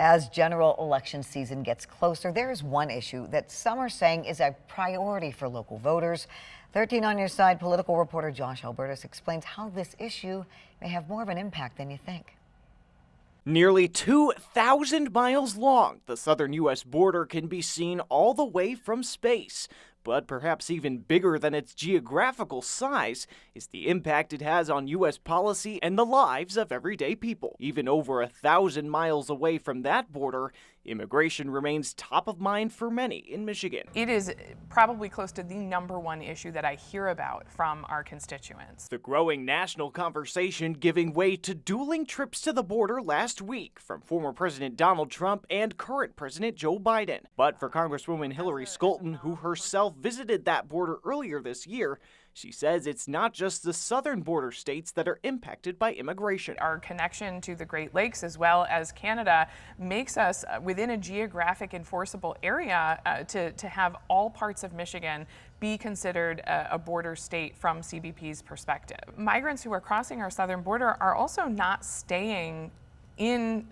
As general election season gets closer, there is one issue that some are saying is a priority for local voters. 13 on your side political reporter Josh Alburtus explains how this issue may have more of an impact than you think. Nearly 2,000 miles long, the southern U.S. border can be seen all the way from space. But perhaps even bigger than its geographical size is the impact it has on U.S. policy and the lives of everyday people. Even over 1,000 miles away from that border, immigration remains top of mind for many in Michigan. It is probably close to the #1 issue that I hear about from our constituents. The growing national conversation giving way to dueling trips to the border last week from former President Donald Trump and current President Joe Biden. But for Congresswoman Hillary Scholten, who herself visited that border earlier this year, she says it's not just the southern border states that are impacted by immigration. Our connection to the Great Lakes as well as Canada makes us within a geographic enforceable area to have all parts of Michigan be considered a border state from CBP's perspective. Migrants who are crossing our southern border are also not staying in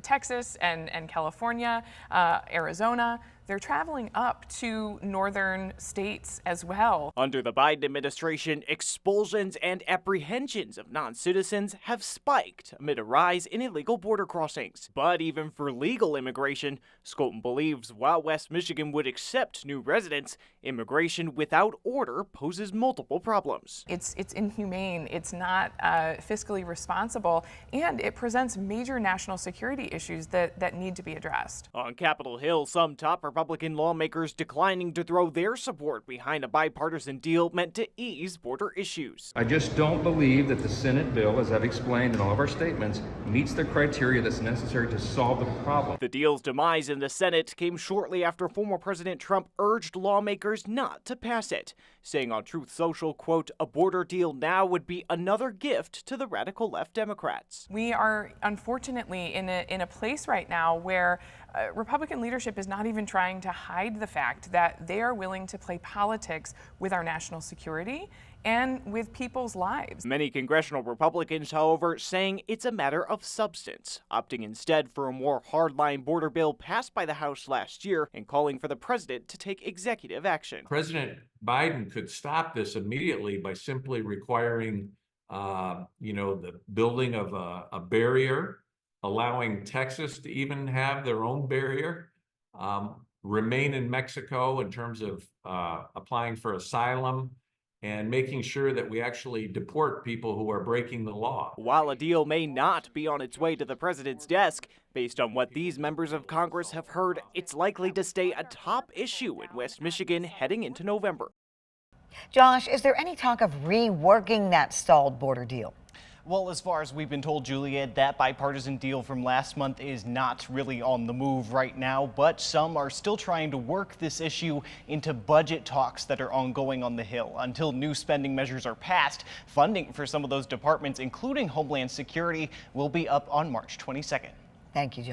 Texas and California, Arizona. They're traveling up to northern states as well. Under the Biden administration, expulsions and apprehensions of non-citizens have spiked amid a rise in illegal border crossings. But even for legal immigration, Scholten believes while West Michigan would accept new residents, immigration without order poses multiple problems. It's inhumane, it's not fiscally responsible, and it presents major national security issues that need to be addressed. On Capitol Hill, some top Republican lawmakers declining to throw their support behind a bipartisan deal meant to ease border issues. I just don't believe that the Senate bill, as I've explained in all of our statements, meets the criteria that's necessary to solve the problem. The deal's demise in the Senate came shortly after former President Trump urged lawmakers not to pass it, saying on Truth Social, quote, "A border deal now would be another gift to the radical left Democrats." We are unfortunately in a place right now where Republican leadership is not even trying to hide the fact that they are willing to play politics with our national security and with people's lives. Many congressional Republicans, however, saying it's a matter of substance, opting instead for a more hardline border bill passed by the House last year and calling for the president to take executive action. President Biden could stop this immediately by simply requiring, the building of a barrier, allowing Texas to even have their own barrier, remain in Mexico in terms of applying for asylum, and making sure that we actually deport people who are breaking the law. While a deal may not be on its way to the president's desk, based on what these members of Congress have heard, it's likely to stay a top issue in West Michigan heading into November. Josh, is there any talk of reworking that stalled border deal? Well, as far as we've been told, Juliet, that bipartisan deal from last month is not really on the move right now, but some are still trying to work this issue into budget talks that are ongoing on the Hill. Until new spending measures are passed, funding for some of those departments, including Homeland Security, will be up on March 22nd. Thank you, Josh.